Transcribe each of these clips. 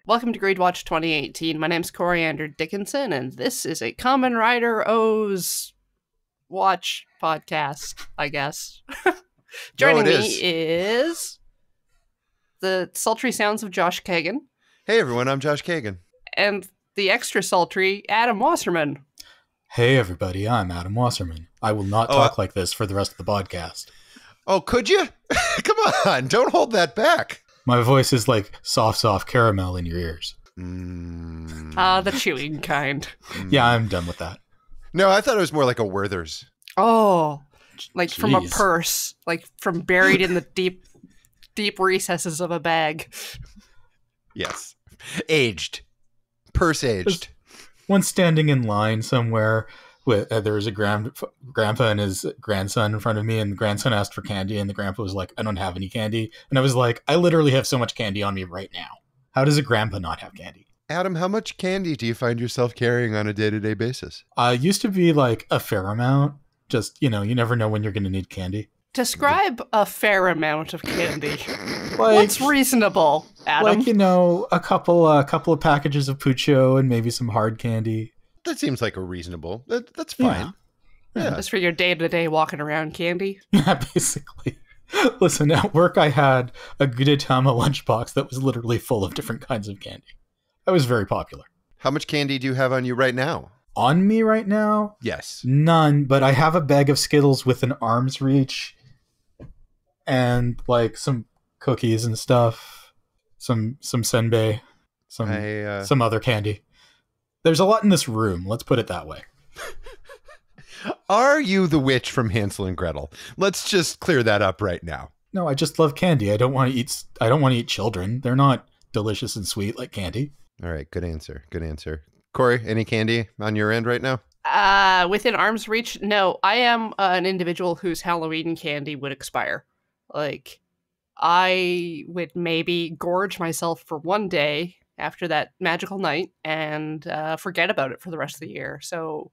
Welcome to Grade Watch 2018. My name's Coriander Dickinson, and this is a Kamen Rider O's watch podcast, I guess. Joining me is the sultry sounds of Josh Kagan. Hey everyone, I'm Josh Kagan. And the extra sultry Adam Wasserman. Hey everybody, I'm Adam Wasserman. I will not talk like this for the rest of the podcast. Oh, could you? Come on, don't hold that back. My voice is like soft caramel in your ears. The chewing kind. Yeah, I'm done with that. No, I thought it was more like a Werther's. Oh, like Jeez. from a purse, like from buried in the deep recesses of a bag. Yes. Aged. Purse aged. Once standing in line somewhere, with there was a grandpa and his grandson in front of me, and the grandson asked for candy, and the grandpa was like, I don't have any candy. And I was like, I literally have so much candy on me right now. How does a grandpa not have candy? Adam, how much candy do you find yourself carrying on a day-to-day basis? Used to be like a fair amount. Just, you never know when you're going to need candy. Describe a fair amount of candy. Like, what's reasonable, Adam? Like, a couple of packages of Pucho and maybe some hard candy. That seems like a reasonable. That's fine. Yeah. Just for your day-to-day walking around candy? Yeah, basically. Listen, at work I had a Gudetama lunchbox that was literally full of different kinds of candy. I was very popular. How much candy do you have on you right now? On me right now? Yes. None, but I have a bag of Skittles with an arm's reach and like some cookies and stuff, some senbei, some other candy. There's a lot in this room, let's put it that way. Are you the witch from Hansel and Gretel? Let's just clear that up right now. No, I just love candy. I don't want to eat children. They're not delicious and sweet like candy. All right, good answer. Good answer. Corey, any candy on your end right now? Within arm's reach? No, I am an individual whose Halloween candy would expire. Like, I would maybe gorge myself for one day after that magical night and forget about it for the rest of the year. So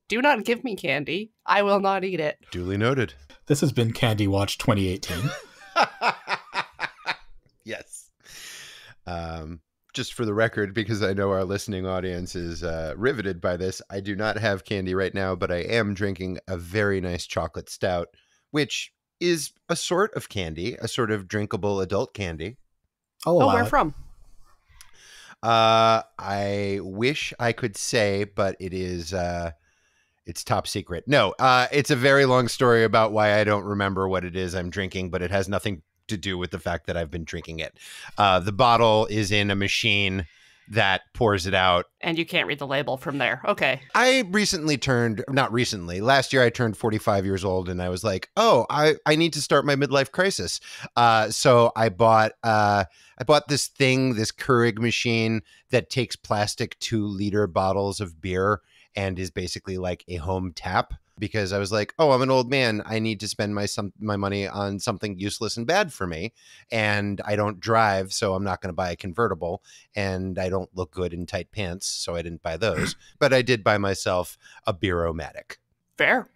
do not give me candy. I will not eat it. Duly noted. This has been Candy Watch 2018. Yes. Just for the record, because I know our listening audience is riveted by this, I do not have candy right now, but I am drinking a very nice chocolate stout, which is a sort of candy, a sort of drinkable adult candy. Where from? I wish I could say, but it is it's top secret. No, it's a very long story about why I don't remember what it is I'm drinking, but it has nothing to do with the fact that I've been drinking it. The bottle is in a machine that pours it out. And you can't read the label from there. Okay. I last year I turned 45 years old, and I was like, oh, I need to start my midlife crisis. So I bought this Keurig machine that takes plastic 2-liter bottles of beer and is basically like a home tap, because I was like, oh, I'm an old man. I need to spend my money on something useless and bad for me. And I don't drive, so I'm not going to buy a convertible. And I don't look good in tight pants, so I didn't buy those. But I did buy myself a Beer-O-Matic. Fair.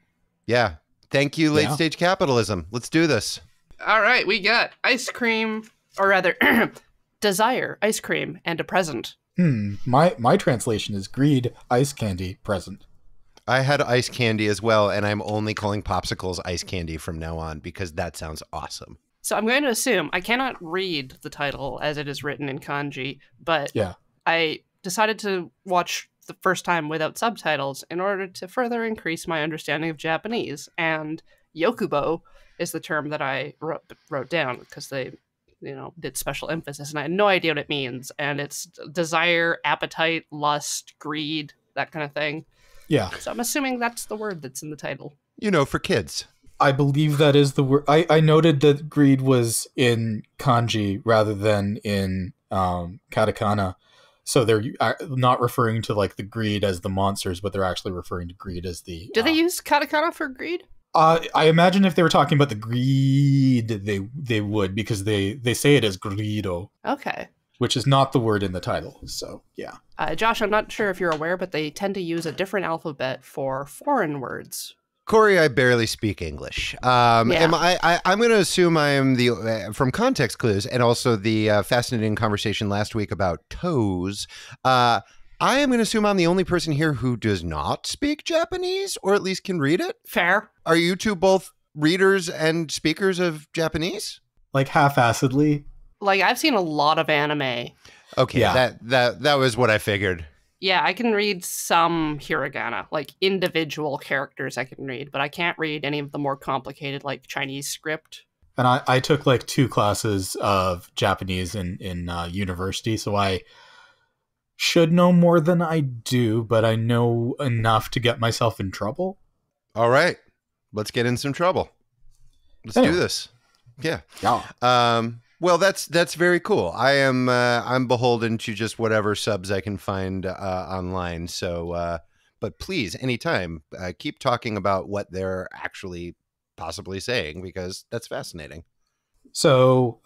Yeah. Thank you, late stage capitalism. Let's do this. All right, we got ice cream, or rather, desire, ice cream, and a present. My translation is greed, ice candy, present. I had ice candy as well, and I'm only calling popsicles ice candy from now on because that sounds awesome. So I'm going to assume, I cannot read the title as it is written in kanji, but yeah. I decided to watch the first time without subtitles in order to further increase my understanding of Japanese. And yokubo is the term that I wrote down because they did special emphasis, and I had no idea what it means. And it's desire, appetite, lust, greed, that kind of thing. Yeah. So I'm assuming that's the word that's in the title. For kids. I believe that is the word. I noted that greed was in kanji rather than in katakana. So they're not referring to like the greed as the monsters, but they're actually referring to greed as the... Do they use katakana for greed? I imagine if they were talking about the greed, they would, because they say it as greedo. Okay. Which is not the word in the title, so yeah. Josh, I'm not sure if you're aware, but they tend to use a different alphabet for foreign words. Corey, I barely speak English. I'm going to assume I am from context clues and also the fascinating conversation last week about toes. I am going to assume I'm the only person here who does not speak Japanese, or at least can read it. Fair. Are you two both readers and speakers of Japanese? Like half-assedly. Like, I've seen a lot of anime. Okay, yeah. that was what I figured. Yeah, I can read some hiragana, like individual characters I can read, but I can't read any of the more complicated, like Chinese script. And I took like 2 classes of Japanese in university, so I should know more than I do, but I know enough to get myself in trouble. All right, let's get in some trouble. Let's do this. Yeah. Well, that's very cool. I'm beholden to just whatever subs I can find online. So, but please, anytime, keep talking about what they're actually possibly saying, because that's fascinating. So,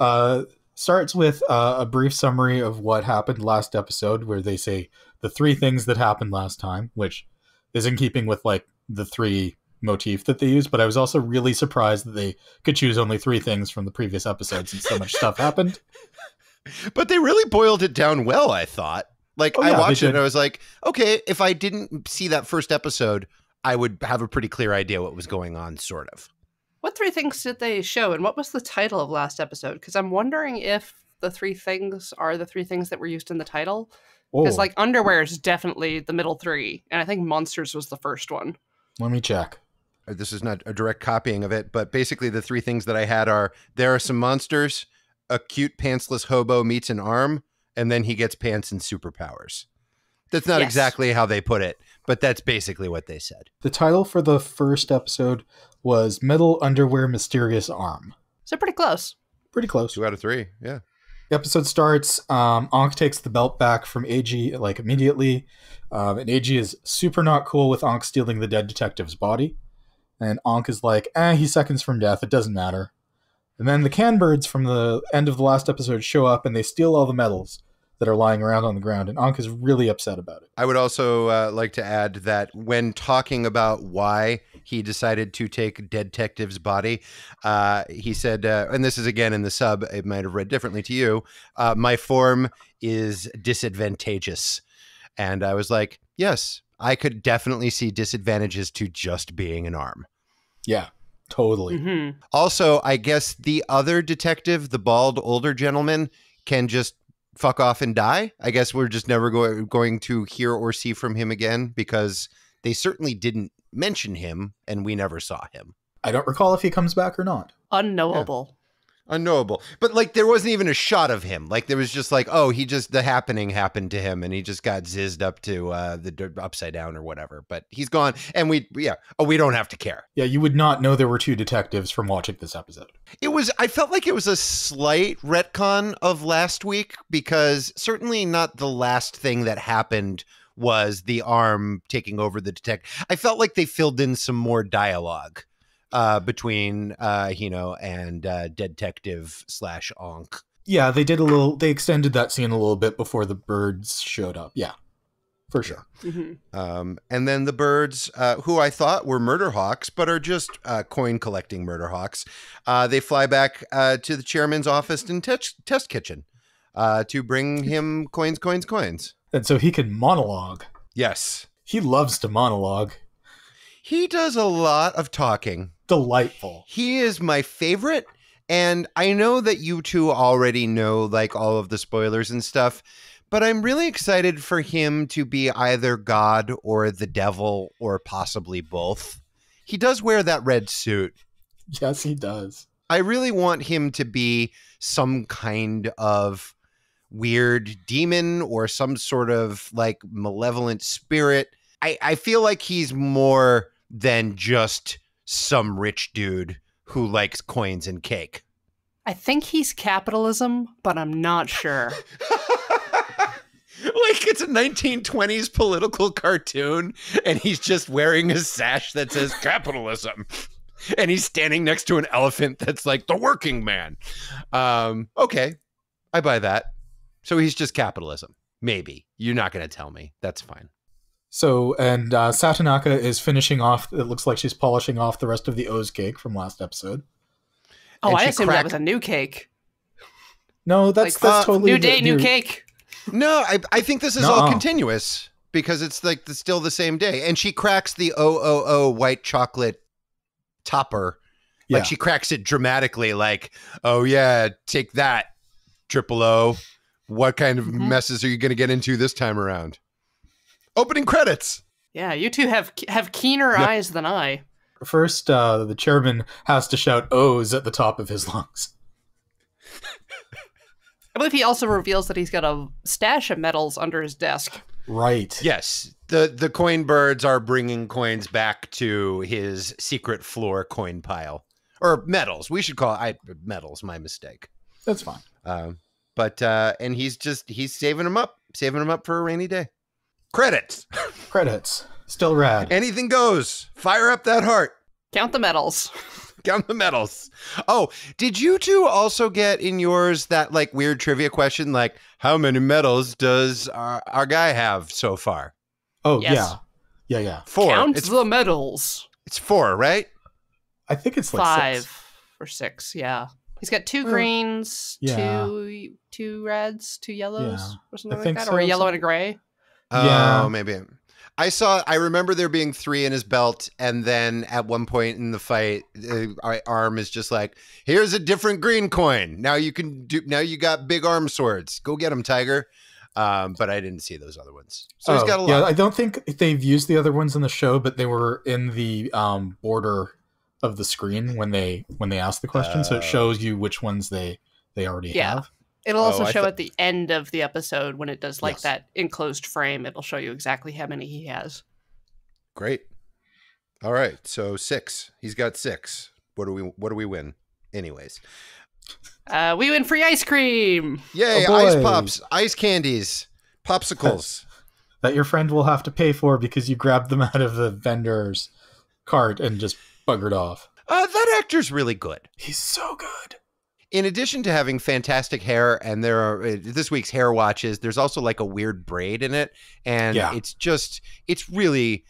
starts with a brief summary of what happened last episode, where they say the 3 things that happened last time, which is in keeping with like the 3 motif that they used, but I was also really surprised that they could choose only 3 things from the previous episodes since so much stuff happened. But they really boiled it down well, I thought. Like, I watched it and I was like, okay, if I didn't see that first episode, I would have a pretty clear idea what was going on, sort of. What 3 things did they show, and what was the title of last episode? Because I'm wondering if the 3 things are the 3 things that were used in the title. Because, like, underwear is definitely the middle 3, and I think monsters was the first one. Let me check. This is not a direct copying of it, but basically the 3 things that I had are, there are some monsters, a cute pantsless hobo meets an arm, and then he gets pants and superpowers. That's not exactly how they put it, but that's basically what they said. The title for the first episode was Metal Underwear Mysterious Arm. So pretty close. Pretty close. 2 out of 3, yeah. The episode starts, Ankh takes the belt back from Eiji, like, immediately, and Eiji is super not cool with Ankh stealing the dead detective's body. And Ankh is like, he's seconds from death, it doesn't matter. And then the Canbirds from the end of the last episode show up and they steal all the medals that are lying around on the ground, and Ankh is really upset about it. I would also like to add that when talking about why he decided to take Dead Detective's body, he said, and this is again in the sub, it might have read differently to you, my form is disadvantageous. And I was like, yes, I could definitely see disadvantages to just being an arm. Yeah, totally. Mm-hmm. Also, I guess the other detective, the bald older gentleman, can just fuck off and die. I guess we're just never going to hear or see from him again, because they certainly didn't mention him and we never saw him. I don't recall if he comes back or not. Unknowable. Yeah. Unknowable. But like, there wasn't even a shot of him. Like, there was just like, oh, the happening happened to him and he just got zizzed up to the upside down or whatever. But he's gone, and we don't have to care. Yeah, you would not know there were 2 detectives from watching this episode. I felt like it was a slight retcon of last week, because certainly not the last thing that happened was the arm taking over the detective. I felt like they filled in some more dialogue between Hino and Dead Detective / Ankh. Yeah, they extended that scene a little bit before the birds showed up. Yeah, for sure. Mm-hmm. And then the birds, who I thought were murder hawks, but are just coin collecting murder hawks, they fly back to the chairman's office and test kitchen to bring him coins. And so he can monologue. Yes. He loves to monologue. He does a lot of talking. Delightful. He is my favorite. And I know that you two already know like all of the spoilers and stuff, but I'm really excited for him to be either God or the devil, or possibly both. He does wear that red suit. Yes, he does. I really want him to be some kind of weird demon or some sort of like malevolent spirit. I feel like he's more than just some rich dude who likes coins and cake. I think he's capitalism, but I'm not sure. Like, it's a 1920s political cartoon, and he's just wearing a sash that says capitalism. And he's standing next to an elephant that's like the working man. Okay, I buy that. So he's just capitalism. Maybe. You're not going to tell me. That's fine. So, and Satonaka is finishing off, it looks like she's polishing off the rest of the O's cake from last episode. Oh, I assumed that was a new cake. No, that's totally... New day, new cake. No, I think this is all continuous because it's like still the same day. And she cracks the OOO white chocolate topper. Like she cracks it dramatically like, oh yeah, take that, Triple O. What kind of messes are you going to get into this time around? Opening credits. Yeah, you two have keener eyes than I. First, the chairman has to shout O's at the top of his lungs. I believe he also reveals that he's got a stash of medals under his desk. Right. Yes. The coin birds are bringing coins back to his secret floor coin pile. Or medals. We should call it medals. My mistake. That's fine. And he's saving them up for a rainy day. Credits. Still rad. Anything goes. Fire up that heart. Count the medals. Count the medals. Oh, did you two also get in yours that like weird trivia question? Like, how many medals does our guy have so far? Oh, yes. Yeah. 4. Count the medals. It's 4, right? I think it's like 5 6. or 6, yeah. He's got 2 greens, 2 reds, 2 yellows, or something like that, or a yellow and a gray. Oh, maybe. I remember there being 3 in his belt, and then at one point in the fight, Arm is just like, "Here's a different green coin. Now you got big arm swords. Go get them, Tiger." But I didn't see those other ones. So he's got a lot. Yeah, I don't think they've used the other ones in the show, but they were in the border of the screen when they asked the question, so it shows you which ones they already have. It'll also show at the end of the episode when it does that enclosed frame. It'll show you exactly how many he has. Great. All right, so 6. He's got 6. What do we win? Anyways, we win free ice cream. Yay! Ice pops, ice candies, popsicles that your friend will have to pay for because you grabbed them out of the vendor's cart and just buggered off. That actor's really good. He's so good. In addition to having fantastic hair, and there are this week's hair watches, there's also like a weird braid in it, and it's really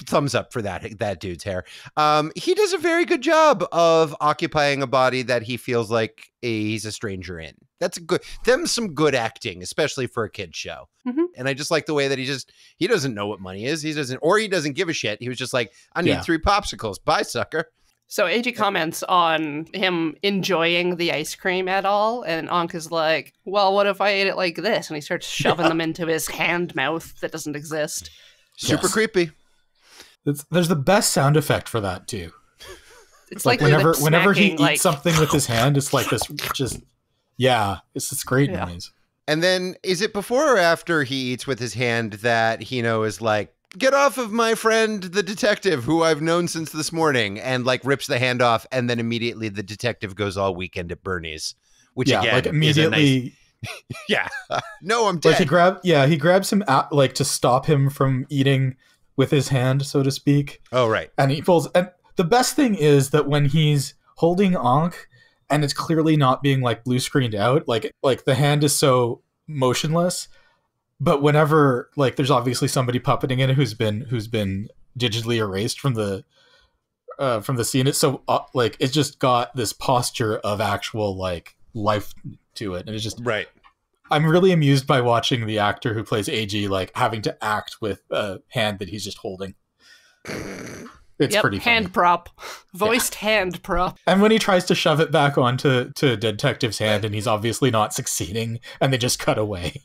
thumbs up for that dude's hair. He does a very good job of occupying a body that he feels like he's a stranger in. That's some good acting, especially for a kid's show. Mm-hmm. And I just like the way that he doesn't know what money is. He doesn't give a shit. He was just like, I need 3 popsicles. Bye, sucker. So AG comments on him enjoying the ice cream at all, and Ankh is like, well, what if I ate it like this? And he starts shoving them into his hand mouth that doesn't exist. Super creepy. There's the best sound effect for that, too. It's like whenever he eats something with his hand, it's like this it's this great noise. And then is it before or after he eats with his hand that Hino is like, get off of my friend, the detective, who I've known since this morning, and like rips the hand off, and then immediately the detective goes all Weekend at Bernie's, which again, like immediately, no, I'm dead. Like he grabs him out, like to stop him from eating with his hand, so to speak. Oh, right. And he pulls, and the best thing is that when he's holding Ankh, and it's clearly not being like blue screened out, like the hand is so motionless. But whenever like there's obviously somebody puppeting in it who's been digitally erased from the scene, it's so like it's just got this posture of actual like life to it, and it's just right. I'm really amused by watching the actor who plays AG like having to act with a hand that he's just holding. It's pretty funny. Hand prop, voiced hand prop. And when he tries to shove it back onto Detective's hand, and he's obviously not succeeding, and they just cut away.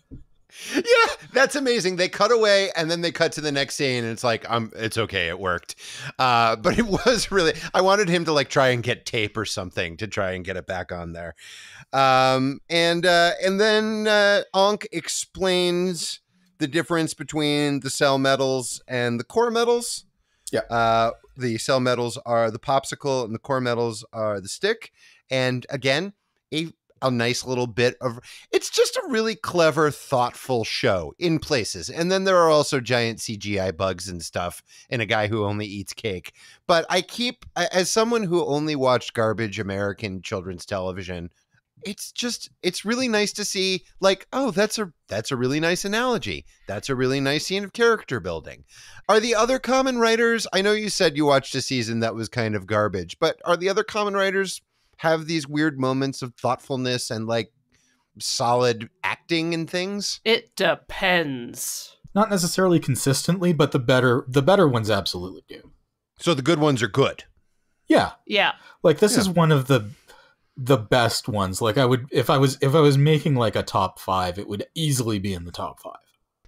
Yeah, that's amazing. They cut away and then they cut to the next scene and it's like, it's okay, it worked. But it was really, I wanted him to like try and get tape or something to try and get it back on there. And then Ankh explains the difference between the cell metals and the core metals. Yeah. The cell metals are the popsicle and the core metals are the stick. And again, a nice little bit of, it's just a really clever, thoughtful show in places. And then there are also giant CGI bugs and stuff and a guy who only eats cake. But as someone who only watched garbage American children's television it's really nice to see, like, oh, that's a really nice analogy. That's a really nice scene of character building. Are the other Kamen Riders, I know you said you watched a season that was kind of garbage, but are the other Kamen Riders have these weird moments of thoughtfulness and like solid acting and things? It depends. Not necessarily consistently, but the better ones absolutely do. So the good ones are good. Yeah. Yeah. Like this is one of the best ones. Like if I was making like a top 5, it would easily be in the top 5.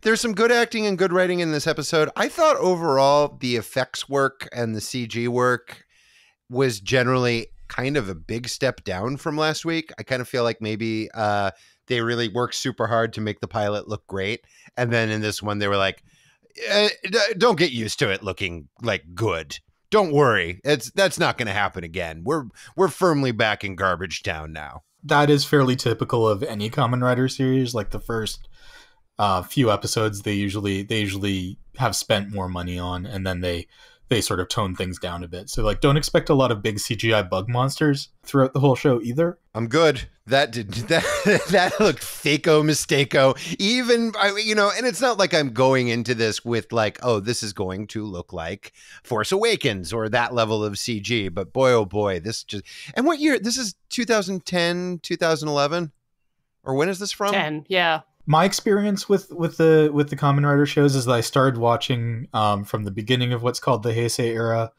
There's some good acting and good writing in this episode. I thought overall the effects work and the CG work was generally kind of a big step down from last week. I kind of feel like maybe they really worked super hard to make the pilot look great. And then in this one, they were like, don't get used to it looking like good. Don't worry. That's not going to happen again. We're firmly back in Garbage Town now. That is fairly typical of any Kamen Rider series. Like the first few episodes, they usually have spent more money on, and then they sort of tone things down a bit. So like, don't expect a lot of big CGI bug monsters throughout the whole show either. I'm good. That looked fake-o mistake-o. Even, and it's not like I'm going into this with like, oh, this is going to look like Force Awakens or that level of CG. But boy, oh boy, and what year? This is 2010, 2011? Or when is this from? 10, yeah. My experience with the Kamen Rider shows is that I started watching from the beginning of what's called the Heisei era,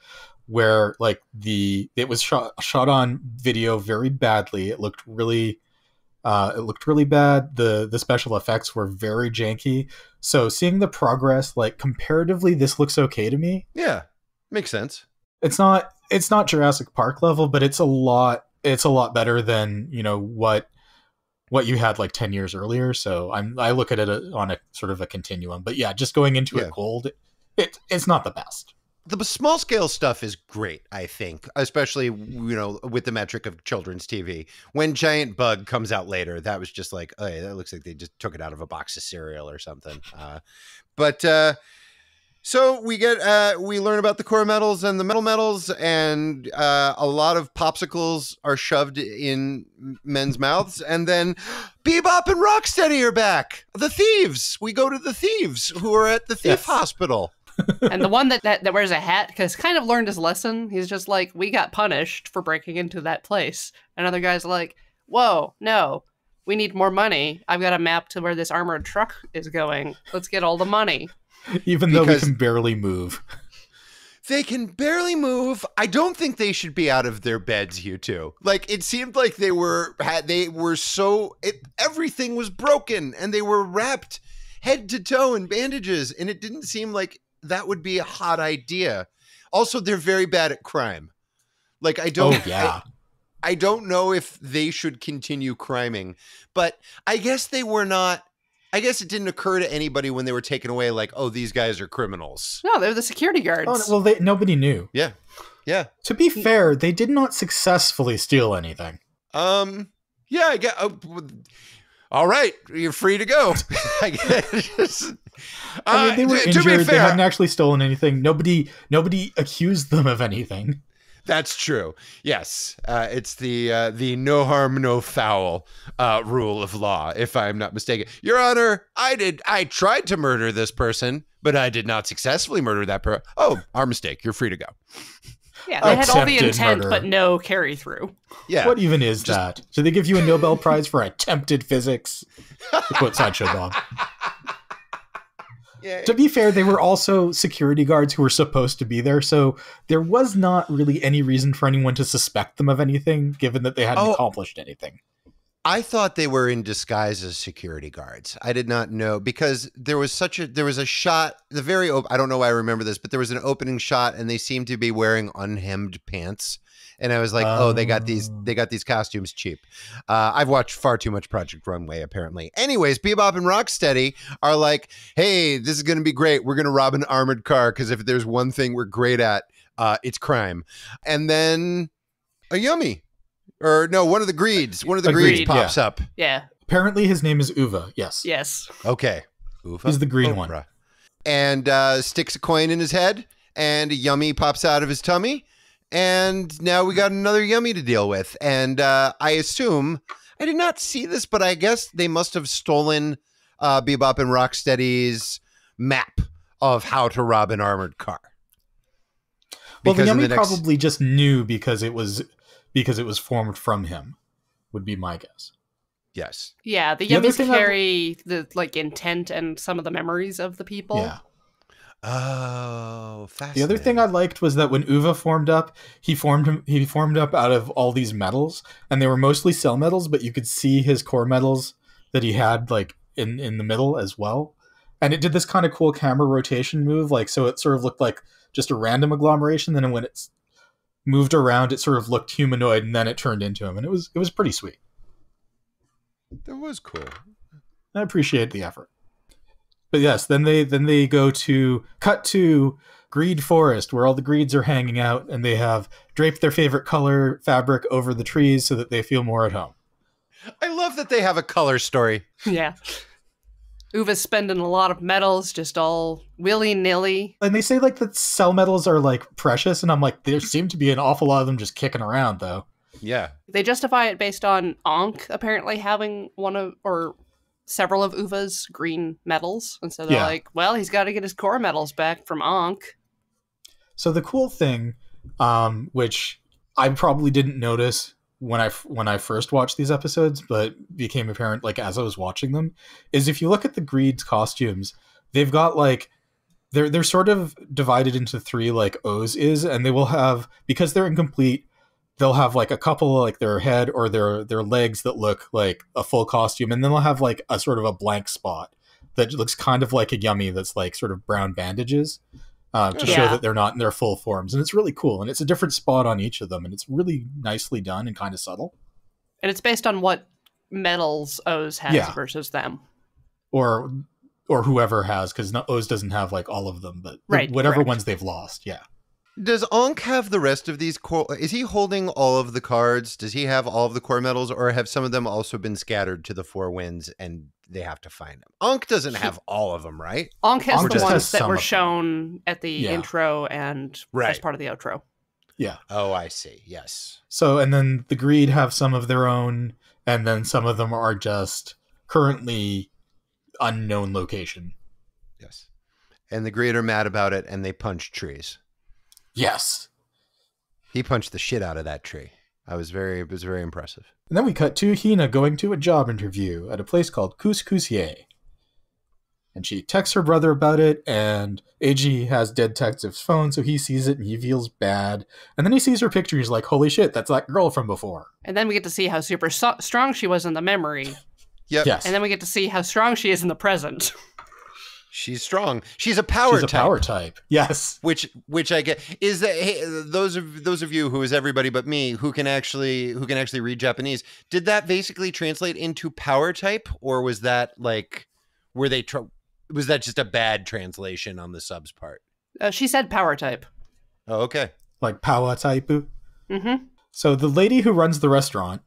where like it was shot on video very badly. It looked really bad. The special effects were very janky. So seeing the progress, like comparatively, this looks okay to me. Yeah, makes sense. It's not Jurassic Park level, but it's a lot better than what you had like 10 years earlier. So I look at it on a sort of a continuum. But yeah, just going into it cold, it's not the best. The small scale stuff is great, I think, especially, with the metric of children's TV. When Giant Bug comes out later, that was just like, oh, yeah, that looks like they just took it out of a box of cereal or something. So we learn about the core metals and the metal metals, and a lot of popsicles are shoved in men's mouths, and then Bebop and Rocksteady are back. The thieves. We go to the thieves who are at the thief hospital. And the one that wears a hat, because kind of learned his lesson. He's just like, we got punished for breaking into that place. And other guy's like, whoa, no, we need more money. I've got a map to where this armored truck is going. Let's get all the money. Even though we can barely move. They can barely move. I don't think they should be out of their beds, you two. Like, it seemed like everything was broken, and they were wrapped head to toe in bandages, and it didn't seem like that would be a hot idea. Also, they're very bad at crime. Like, I don't know if they should continue criming, but I guess they were not. I guess it didn't occur to anybody when they were taken away, like, oh, these guys are criminals. No, they're the security guards. Oh, well, nobody knew. Yeah. Yeah. To be fair, they did not successfully steal anything. Yeah, I guess. All right, you're free to go. I guess. I mean, they were injured. To be fair, they hadn't actually stolen anything. Nobody accused them of anything. That's true. Yes, it's the no harm, no foul rule of law, if I'm not mistaken. Your Honor, I tried to murder this person, but I did not successfully murder that person. Oh, our mistake. You're free to go. Yeah, they had all the intent, but no carry through. Yeah. What even is that? Should they give you a Nobel Prize for attempted physics? To quote Sideshow Bob. Yeah. To be fair, they were also security guards who were supposed to be there, so there was not really any reason for anyone to suspect them of anything, given that they hadn't accomplished anything. I thought they were in disguise as security guards. I did not know, because there was a shot, I don't know why I remember this, but there was an opening shot and they seemed to be wearing unhemmed pants. And I was like, they got these costumes cheap. I've watched far too much Project Runway, apparently. Anyways, Bebop and Rocksteady are like, hey, this is going to be great. We're going to rob an armored car, because if there's one thing we're great at, it's crime. And then a Yummy. Or no, one of the Greeds. One of the Greeds pops up. Yeah. Apparently his name is Uva, yes. Yes. Okay. Uva? He's the green one. And sticks a coin in his head, and a Yummy pops out of his tummy. And now we got another Yummy to deal with. And I assume I did not see this, but I guess they must have stolen Bebop and Rocksteady's map of how to rob an armored car. Well, the Yummy probably just knew because it was formed from him, would be my guess. Yes. Yeah, the Yummies carry the intent and some of the memories of the people. Yeah. Oh, fascinating. The other thing I liked was that when Uva formed up, he formed up out of all these metals, and they were mostly cell metals, but you could see his core metals that he had in the middle as well. And it did this kind of cool camera rotation move, so it sort of looked like just a random agglomeration. Then when it's moved around, it sort of looked humanoid, and then it turned into him, and it was pretty sweet. That was cool. I appreciate the effort. But yes, then they cut to Greed Forest, where all the Greeds are hanging out, and they have draped their favorite color fabric over the trees so that they feel more at home. I love that they have a color story. Yeah. Uva's spending a lot of metals, just all willy-nilly. And they say that cell metals are precious, and I'm there seem to be an awful lot of them just kicking around, though. Yeah. They justify it based on Ankh apparently having several of Uva's green metals. And so they're like, well, he's got to get his core metals back from Ankh. So the cool thing, which I probably didn't notice when I first watched these episodes, but became apparent as I was watching them, is if you look at the Greed's costumes, they've got they're sort of divided into three O's is, and they will have, because they're incomplete, they'll have a couple their head or their legs that look like a full costume, and then they'll have a sort of a blank spot that looks kind of like a Yummy that's sort of brown bandages to show that they're not in their full forms. And it's really cool, and it's a different spot on each of them, and it's really nicely done and kind of subtle. And it's based on what metals Oz has versus them. Or whoever has, because Oz doesn't have all of them, but whatever ones they've lost, yeah. Does Ankh have the rest of these core? Is he holding all of the cards? Does he have all of the core metals, or have some of them also been scattered to the four winds and they have to find them? Ankh doesn't have all of them, right? Ankh has the ones that were shown at the intro and as part of the outro. Yeah. Oh, I see. Yes. So, and then the Greed have some of their own, and then some of them are just currently unknown location. Yes. And the Greed are mad about it, and they punch trees. Yes. He punched the shit out of that tree. It was very impressive. And then we cut to Hina going to a job interview at a place called Couscousier. And she texts her brother about it, and AG has dead Detective's phone, so he sees it and he feels bad. And then he sees her picture, he's like, holy shit, that's that girl from before. And then we get to see how super strong she was in the memory. Yep. Yes. And then we get to see how strong she is in the present. She's strong. She's a power type. Power type. Yes. Which I get is that those of you who is everybody but me who can actually read Japanese. Did that basically translate into power type, or was that was that just a bad translation on the subs part? She said power type. Oh, okay. Like power type. Mm-hmm. So the lady who runs the restaurant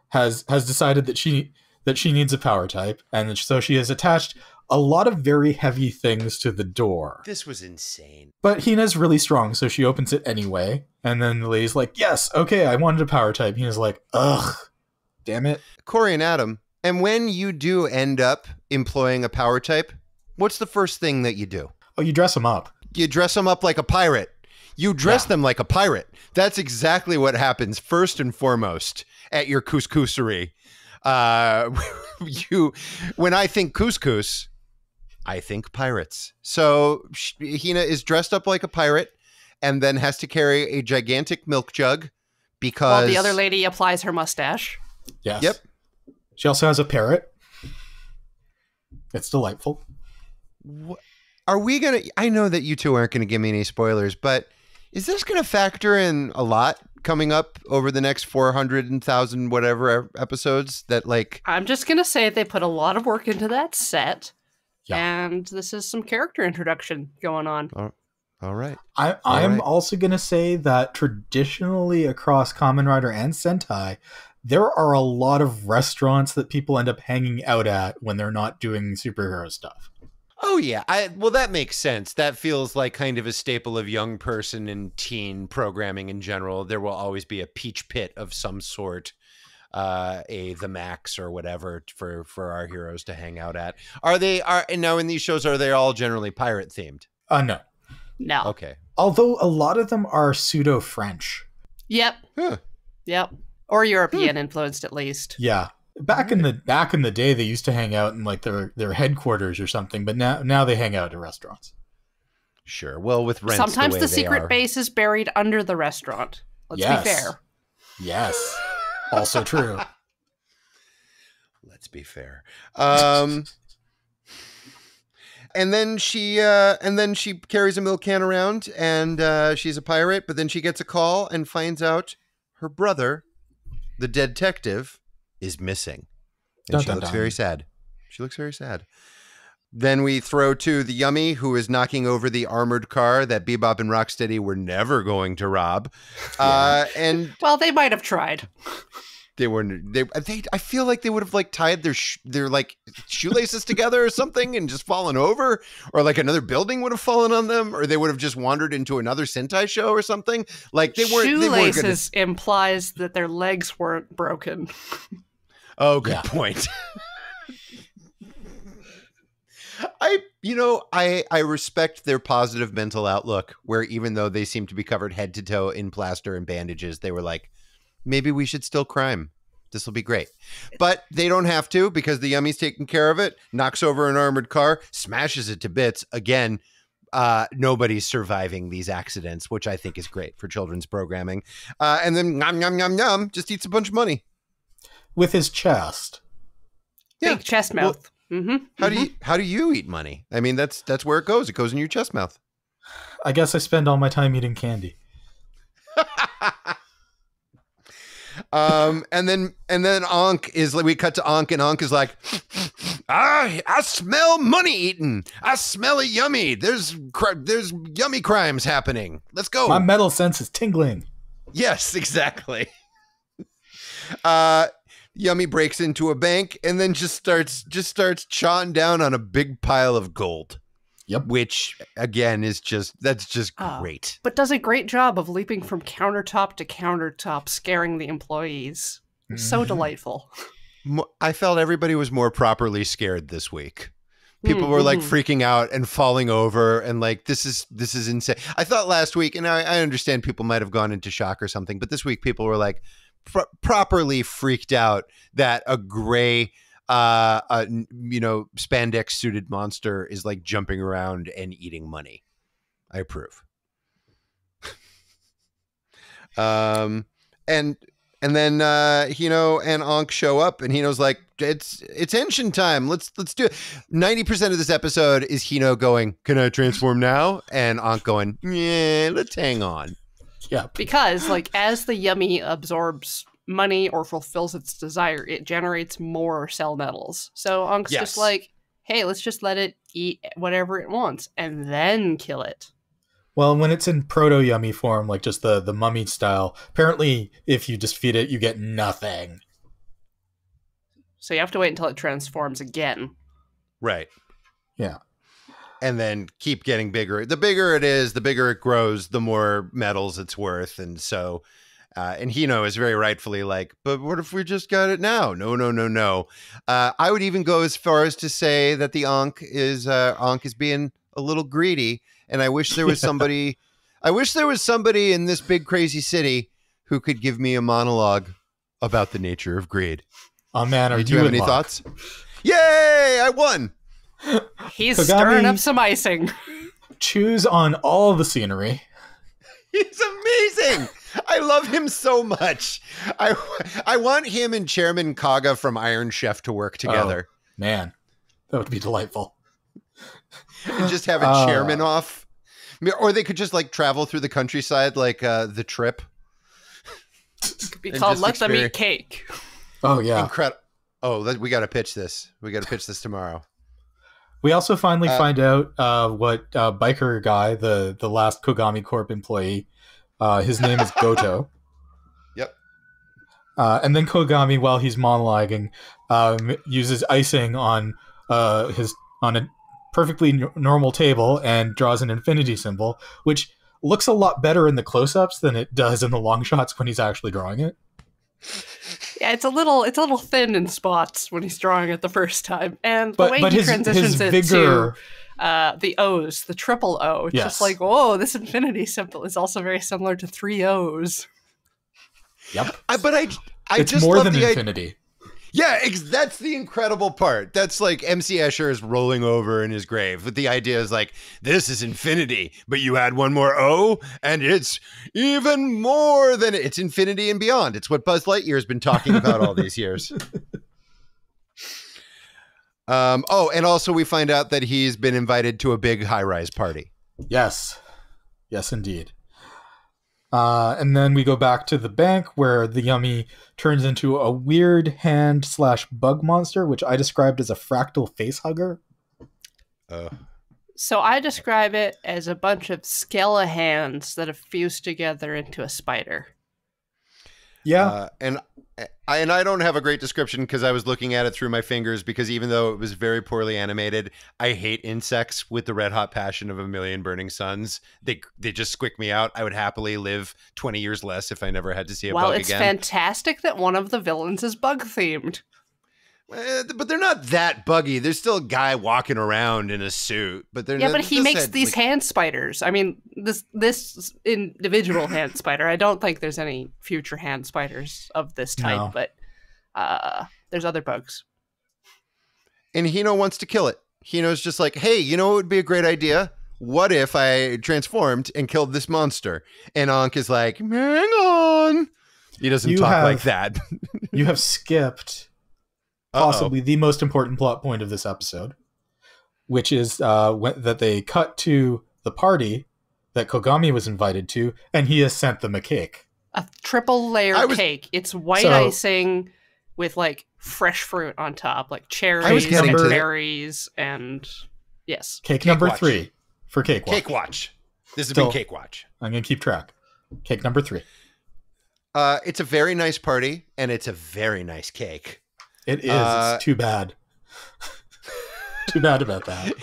has decided that she needs a power type, and so she has attached a lot of very heavy things to the door. This was insane. But Hina's really strong, so she opens it anyway. And then the lady's like, yes, okay, I wanted a power type. Hina's like, ugh, damn it. Corey and Adam, and when you do end up employing a power type, what's the first thing that you do? Oh, you dress them up. You dress them up like a pirate. You dress them like a pirate. That's exactly what happens first and foremost at your couscouserie. When I think couscous, I think pirates. So Hina is dressed up like a pirate and then has to carry a gigantic milk jug because... While the other lady applies her mustache. Yes. Yep. She also has a parrot. It's delightful. Are we going to... I know that you two aren't going to give me any spoilers, but is this going to factor in a lot coming up over the next 400,000 whatever episodes that I'm just going to say they put a lot of work into that set. Yeah. And this is some character introduction going on. All right. I'm also going to say that traditionally across Kamen Rider and Sentai, there are a lot of restaurants that people end up hanging out at when they're not doing superhero stuff. Oh, yeah. Well, that makes sense. That feels like kind of a staple of young person and teen programming in general. There will always be a peach pit of some sort the Max or whatever for our heroes to hang out at. And now in these shows, are they all generally pirate themed? No. Okay. Although a lot of them are pseudo French. Yep. Huh. Yep. Or European influenced, at least. Yeah. Back in the day, they used to hang out in like their headquarters or something, but now they hang out at restaurants. Sure. Well, with rents, sometimes the secret base is buried under the restaurant. Let's be fair. Yes. Also true. Let's be fair. And then she carries a milk can around, and she's a pirate. But then she gets a call and finds out her brother, the detective, is missing, and she looks very sad. She looks very sad. Then we throw to the Yummy, who is knocking over the armored car that Bebop and Rocksteady were never going to rob. Well, they might have tried. I feel like they would have like tied their like shoelaces together or something and just fallen over, or like another building would have fallen on them, or they would have just wandered into another Sentai show or something. Like shoelaces implies that their legs weren't broken. Oh, good point. I respect their positive mental outlook, where even though they seem to be covered head to toe in plaster and bandages, they were like, maybe we should still crime. This will be great. But they don't have to, because the Yummy's taking care of it, knocks over an armored car, smashes it to bits. Again, nobody's surviving these accidents, which I think is great for children's programming. And then nom, nom, nom, nom, just eats a bunch of money. With his chest. Big chest mouth. Well, how do you eat money? I mean, that's where it goes. It goes in your chest mouth. I guess I spend all my time eating candy. And then Ankh is like, we cut to Ankh, and Ankh is like, I smell money eating. I smell a Yummy. There's Yummy crimes happening. Let's go. My metal sense is tingling. Yes, exactly. Yummy breaks into a bank and then just starts chawing down on a big pile of gold. Yep. Which again that's just great. But does a great job of leaping from countertop to countertop, scaring the employees. So delightful. I felt everybody was more properly scared this week. People were like freaking out and falling over, and like this is insane. I thought last week, and I understand people might have gone into shock or something, but this week people were like properly freaked out that a gray spandex suited monster is like jumping around and eating money. I approve. And then Hino and Ankh show up, and Hino's like, it's engine time. Let's do it. 90% of this episode is Hino going, can I transform now? And Ankh going, yeah, let's hang on. Yeah. Because like as the Yummy absorbs money or fulfills its desire, it generates more cell metals. So Ankh's just like, hey, let's just let it eat whatever it wants and then kill it. Well, when it's in proto-Yummy form, like just the mummy style, apparently if you just feed it, you get nothing. So you have to wait until it transforms again. Right. Yeah. And then keep getting bigger. The bigger it is, the bigger it grows, the more metals it's worth. And so, and Hino is very rightfully like, but what if we just got it now? No. I would even go as far as to say that the Ankh is being a little greedy. And I wish there was somebody, in this big crazy city who could give me a monologue about the nature of greed. Oh man, do you have any thoughts? Yay! I won. He's stirring up some icing. Chews on all the scenery. He's amazing. I love him so much. I want him and Chairman Kaga from Iron Chef to work together. Oh, man, that would be delightful. And just have a chairman off. Or they could just like travel through the countryside like The Trip. It could be called Let Them Eat Cake. Oh, yeah. Incredible. Oh, we got to pitch this. We got to pitch this tomorrow. We also finally find out what biker guy, the last Kogami Corp employee, his name is Goto. Yep. And then Kogami, while he's monologuing, uses icing on a perfectly normal table and draws an infinity symbol, which looks a lot better in the close-ups than it does in the long shots when he's actually drawing it. Yeah, it's a little thin in spots when he's drawing it the first time, and the way he transitions it vigor... to the O's, the triple O, it's just like, whoa, this infinity symbol is also very similar to 3 O's. Yep, but I it's just more love than the infinity. Yeah, that's the incredible part. That's like MC Escher is rolling over in his grave. But the idea is like, this is infinity, but you add one more O, and it's even more than it's infinity and beyond. It's what Buzz Lightyear has been talking about all these years. And also we find out that he's been invited to a big high-rise party. Yes, indeed. And then we go back to the bank where the Yummy turns into a weird hand/bug monster, which I described as a fractal face hugger. So I describe it as a bunch of skeleton hands that have fused together into a spider. Yeah. And I don't have a great description because I was looking at it through my fingers, because even though it was very poorly animated, I hate insects with the red hot passion of a million burning suns. They just squick me out. I would happily live 20 years less if I never had to see a bug again. Well, it's fantastic that one of the villains is bug themed. But they're not that buggy. There's still a guy walking around in a suit, but they're but he makes these hand spiders. I mean, this individual hand spider. I don't think there's any future hand spiders of this type, but there's other bugs. And Hino wants to kill it. Hino's just like, hey, you know what would be a great idea? What if I transformed and killed this monster? And Ankh is like, hang on. He doesn't talk like that. You have skipped possibly the most important plot point of this episode, which is that they cut to the party that Kogami was invited to, and he has sent them a cake. A triple layer cake. It's white icing with like fresh fruit on top, like cherries and berries, and yes. Cake number 3 for Cake Watch. Cake Watch. This has been Cake Watch. I'm going to keep track. Cake number 3. It's a very nice party, and it's a very nice cake. It is. It's too bad. Too bad about that.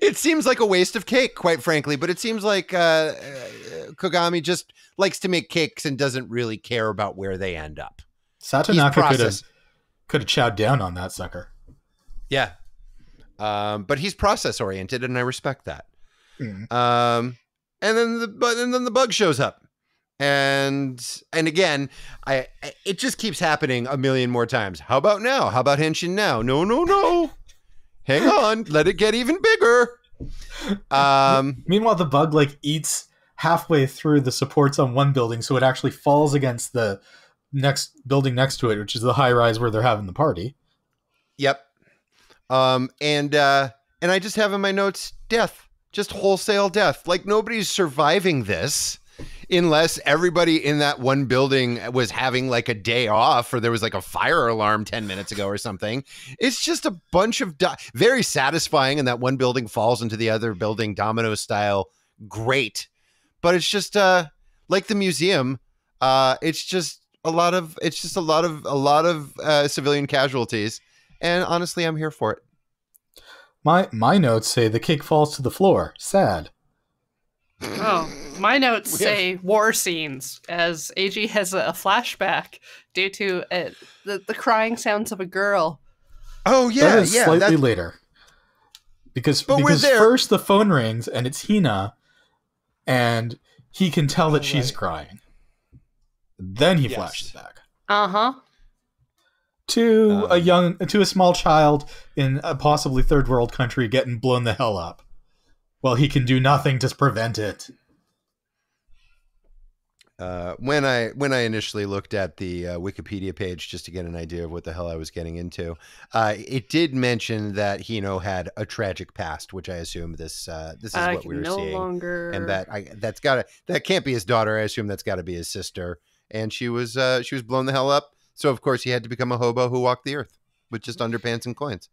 It seems like a waste of cake, quite frankly, but it seems like Kogami just likes to make cakes and doesn't really care about where they end up. Satonaka could have chowed down on that sucker. Yeah. But he's process oriented, and I respect that. Mm. And then the bug shows up. And again, it just keeps happening a million more times. How about now? How about Henshin now? No. Hang on. Let it get even bigger. Meanwhile, the bug eats halfway through the supports on one building, so it actually falls against the next building next to it, which is the high rise where they're having the party. Yep. And I just have in my notes, death. Just wholesale death. Like, nobody's surviving this. Unless everybody in that one building was having like a day off, or there was like a fire alarm 10 minutes ago or something. It's just a bunch of very satisfying, and that one building falls into the other building domino style. Great. But it's just like the museum. It's just a lot of civilian casualties. And honestly, I'm here for it. My notes say the cake falls to the floor. Sad. Oh, my notes say war scenes, as AG has a flashback due to the crying sounds of a girl. Oh, yeah. That is slightly later. Because first the phone rings, and it's Hina, and he can tell that she's crying. Then he flashes back. Uh-huh. To a small child in a possibly third world country getting blown the hell up. Well, he can do nothing to prevent it. When I initially looked at the Wikipedia page just to get an idea of what the hell I was getting into, it did mention that Hino had a tragic past, which I assume this is what we were seeing. And that can't be his daughter. I assume that's got to be his sister. And she was blown the hell up. So of course he had to become a hobo who walked the earth with just underpants and coins.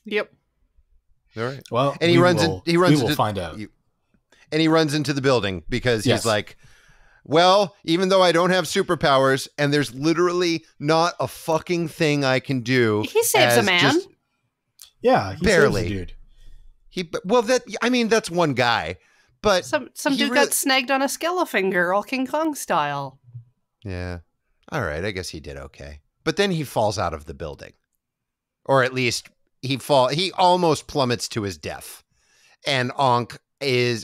Yep. All right. Well, and we will find out. And he runs into the building because he's like, well, even though I don't have superpowers and there's literally not a fucking thing I can do. He saves a man. He barely. saves a dude. That's one guy. But some dude got snagged on a Skelefinger, all King Kong style. Yeah. All right, I guess he did okay. But then he falls out of the building. Or at least he almost plummets to his death. And Ankh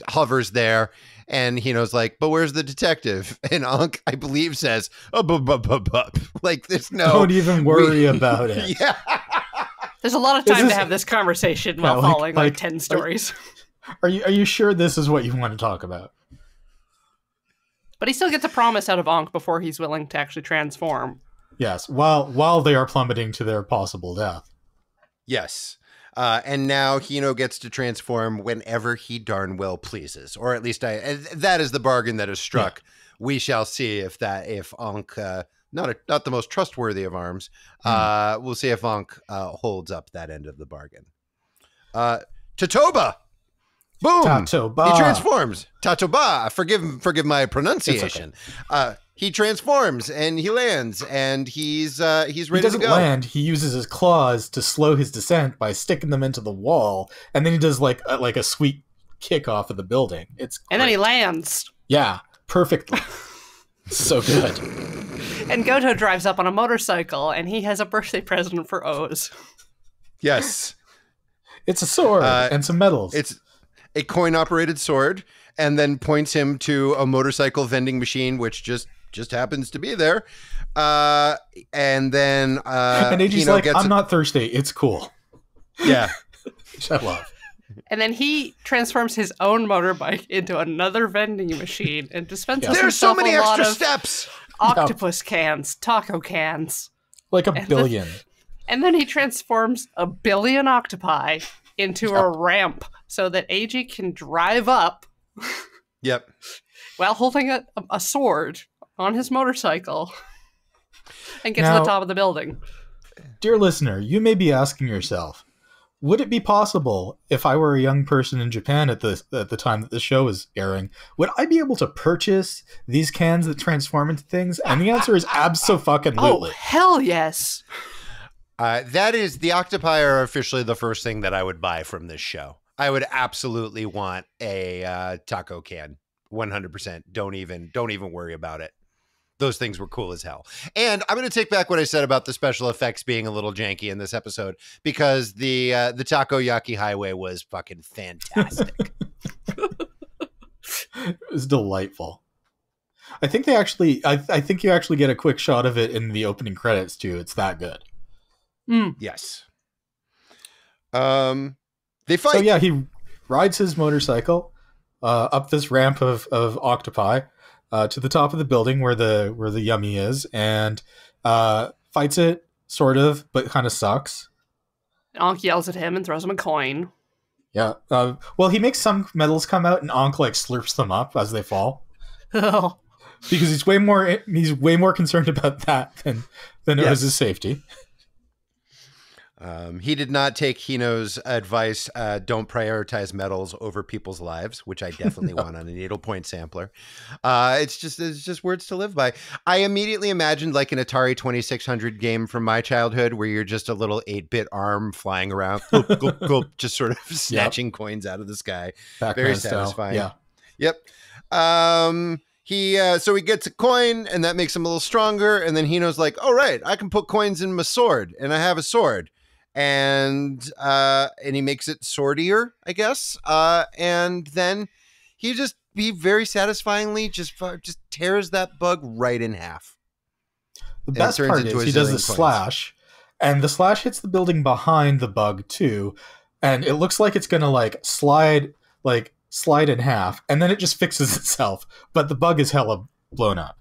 hovers there, and Hino's like, but where's the detective? And Ankh, I believe, says, like, there's no... Don't even worry about it. Yeah. There's a lot of time to have this conversation while following like 10 stories. Are you sure this is what you want to talk about? But he still gets a promise out of Ankh before he's willing to actually transform. Yes, while they are plummeting to their possible death. Yes. And now Hino gets to transform whenever he darn well pleases. Or at least that is the bargain that is struck. Yeah. We shall see if Ankh, not the most trustworthy of arms, we'll see if Ankh holds up that end of the bargain. Tatoba! Boom! Tatoba. He transforms. Tatoba! Forgive my pronunciation. Okay. He transforms and he lands and he's ready to go. He doesn't land. He uses his claws to slow his descent by sticking them into the wall, and then he does like a sweet kick off of the building. It's great. And then he lands. Yeah, perfectly. So good. And Goto drives up on a motorcycle, and he has a birthday present for Oz. Yes. It's a sword and some medals. It's a coin-operated sword, and then points him to a motorcycle vending machine, which just happens to be there. And then and AG's like, I'm not thirsty. It's cool. Yeah. Which I love. And then he transforms his own motorbike into another vending machine and dispenses There's so many a extra lot of steps. Octopus cans, taco cans. Like a billion. And then he transforms a billion octopi into a ramp so that AG can drive up. Yep. While holding a sword on his motorcycle and get to the top of the building. Dear listener, you may be asking yourself, would it be possible if I were a young person in Japan at the time that the show is airing, would I be able to purchase these cans that transform into things? And the answer is abso-fucking-lutely. Oh, hell yes. That is, the octopi are officially the first thing that I would buy from this show. I would absolutely want a taco can. 100%. Don't even worry about it. Those things were cool as hell. And I'm going to take back what I said about the special effects being a little janky in this episode, because the Takoyaki Highway was fucking fantastic. It was delightful. I think they actually, I think you actually get a quick shot of it in the opening credits too. It's that good. Yes. They fight. So yeah, he rides his motorcycle up this ramp of octopi to the top of the building where the yummy is, and fights it sort of, but kind of sucks. Ankh yells at him and throws him a coin. Yeah. Well, he makes some medals come out, and Ankh like slurps them up as they fall. Oh. Because he's way more concerned about that than it was his safety. He did not take Hino's advice, don't prioritize medals over people's lives, which I definitely want on a needlepoint sampler. It's just words to live by. I immediately imagined like an Atari 2600 game from my childhood where you're just a little 8-bit arm flying around, gulp, gulp, gulp, just sort of snatching coins out of the sky. Pac-Man Very style. satisfying. Yeah. Yep. So he gets a coin, and that makes him a little stronger. And then Hino's like, "Oh right, I can put coins in my sword, and I have a sword." And he makes it swordier, I guess. And then he very satisfyingly just tears that bug right in half. The best part is he does the slash, and the slash hits the building behind the bug too, and it looks like it's gonna slide in half, and then it just fixes itself. But the bug is hella blown up.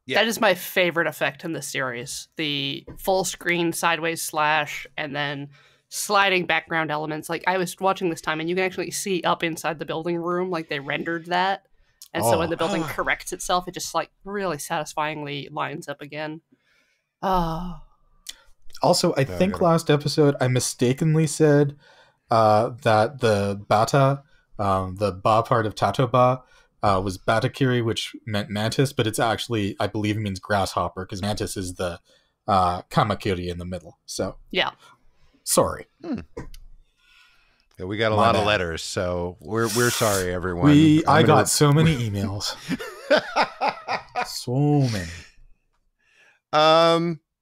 Yeah. That is my favorite effect in this series. The full screen sideways slash and then sliding background elements. Like, I was watching this time and you can actually see up inside the building room, like they rendered that. And so when the building corrects itself, it just really satisfyingly lines up again. Oh. Also, I think last episode I mistakenly said that the bata, the ba part of Tatoba, was Batakiri, which meant mantis, but it's actually, I believe it means grasshopper, because mantis is the Kamakiri in the middle. So, yeah. Sorry. Yeah, we got a lot of letters, so we're sorry, everyone. I got so many emails. So many.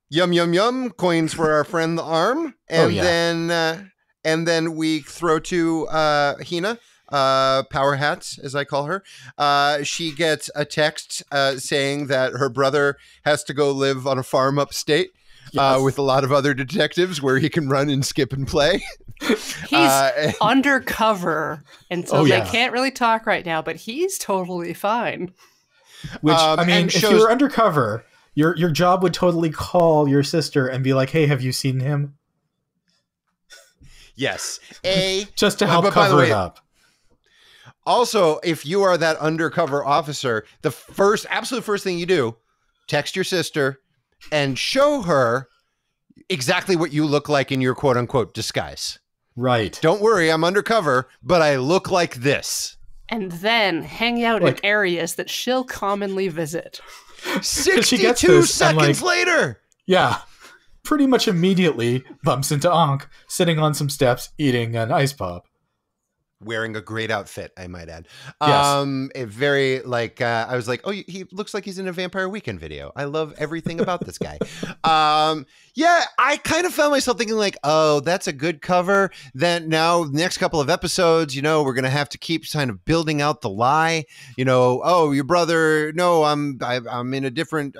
Yum coins for our friend the Arm, and then we throw to Hina, Power Hats, as I call her. She gets a text saying that her brother has to go live on a farm upstate. Yes. With a lot of other detectives where he can run and skip and play. He's undercover, and so they can't really talk right now, but he's totally fine. Which, I mean, if you were undercover, your job would totally call your sister and be like, hey, have you seen him? Yes. Just to help cover it up. Also, if you are that undercover officer, the absolute first thing you do, text your sister and show her exactly what you look like in your quote unquote disguise. Right. Don't worry, I'm undercover, but I look like this. And then hang out in areas that she'll commonly visit. 62 seconds later. Yeah. Pretty much immediately bumps into Ankh sitting on some steps eating an ice pop. Wearing a great outfit, I might add. Yes. A very I was like, oh, he looks like he's in a Vampire Weekend video. I love everything about this guy. Yeah, I kind of found myself thinking like, oh, that's a good cover. Then now next couple of episodes, we're going to have to keep kind of building out the lie, oh, your brother. No, I'm in a different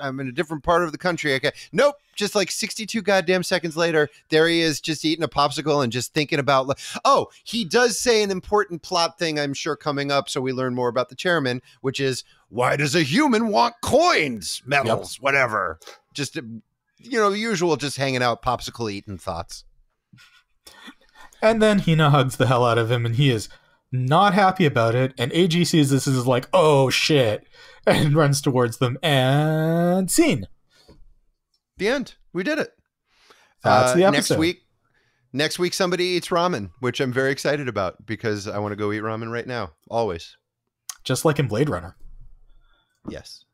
part of the country. Okay. Nope. Just like 62 goddamn seconds later, there he is just eating a popsicle and just thinking about, oh, he does say an important plot thing, I'm sure, coming up. So we learn more about the chairman, which is, why does a human want coins, medals, whatever? Just, usual, just hanging out, popsicle eating thoughts. And then Hina hugs the hell out of him and he is not happy about it. And AG sees this and is like, oh shit, and runs towards them and scene. The end. We did it. That's the episode. Next week, somebody eats ramen, which I'm very excited about because I want to go eat ramen right now. Always. Just like in Blade Runner. Yes.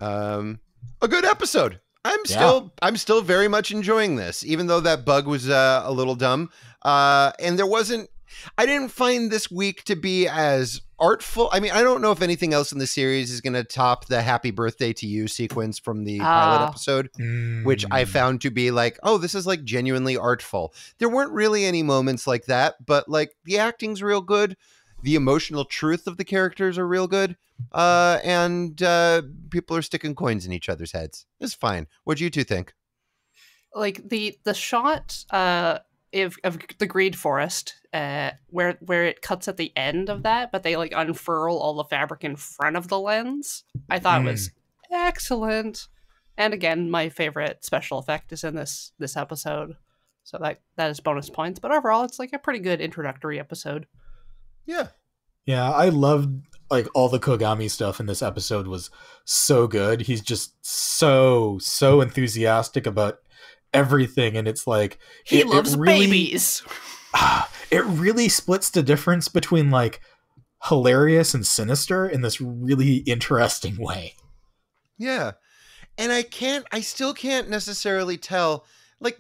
A good episode. I'm still very much enjoying this, even though that bug was a little dumb. And I didn't find this week to be as artful. I mean, I don't know if anything else in the series is going to top the happy birthday to you sequence from the pilot episode, which I found to be like, oh, this is like genuinely artful. There weren't really any moments like that, but like the acting's real good. The emotional truth of the characters are real good. And people are sticking coins in each other's heads. It's fine. What do you two think? Like the shot of the Greed Forest, where it cuts at the end of that, but they like unfurl all the fabric in front of the lens. I thought it was excellent. And again, my favorite special effect is in this episode, so that is bonus points. But overall, it's like a pretty good introductory episode. Yeah, I loved like all the Kogami stuff in this episode was so good. He's just so enthusiastic about everything, and it's like he loves babies. It really splits the difference between like hilarious and sinister in this really interesting way. Yeah. And I still can't necessarily tell, like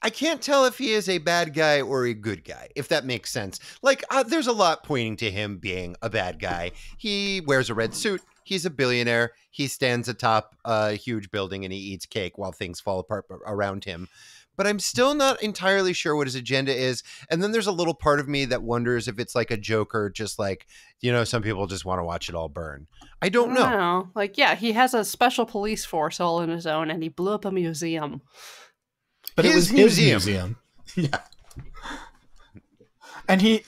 I can't tell if he is a bad guy or a good guy, if that makes sense. Like, there's a lot pointing to him being a bad guy. He wears a red suit. He's a billionaire. He stands atop a huge building and he eats cake while things fall apart around him. But I'm still not entirely sure what his agenda is. And then there's a little part of me that wonders if it's like a joke or just like, some people just want to watch it all burn. I don't know. Like, yeah, he has a special police force all in his own and he blew up a museum. But it was his museum. Yeah. And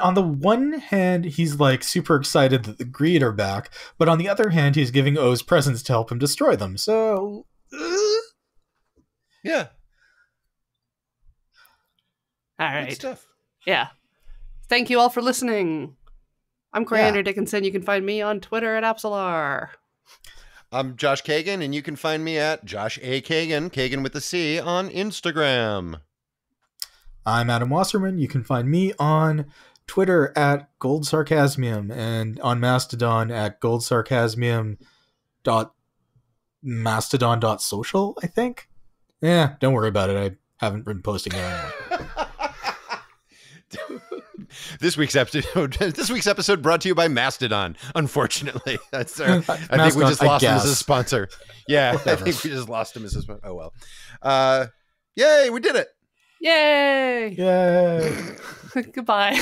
on the one hand, he's like super excited that the Greed are back, but on the other hand, he's giving O's presents to help him destroy them. So, yeah. All right. Good stuff. Yeah. Thank you all for listening. I'm Coriander Dickinson. You can find me on Twitter at Absolar. I'm Josh Kagan, and you can find me at Josh A. Kagan, Kagan with a C, on Instagram. I'm Adam Wasserman. You can find me on Twitter at GoldSarcasmium and on Mastodon at goldsarcasmium.mastodon.social, I think. Yeah, don't worry about it. I haven't been posting there anyway. This week's episode brought to you by Mastodon. Unfortunately, that's I think we just lost him as a sponsor. Yeah, I think we just lost him as a sponsor. Oh well. Yay, we did it! Yay! Yay! Goodbye.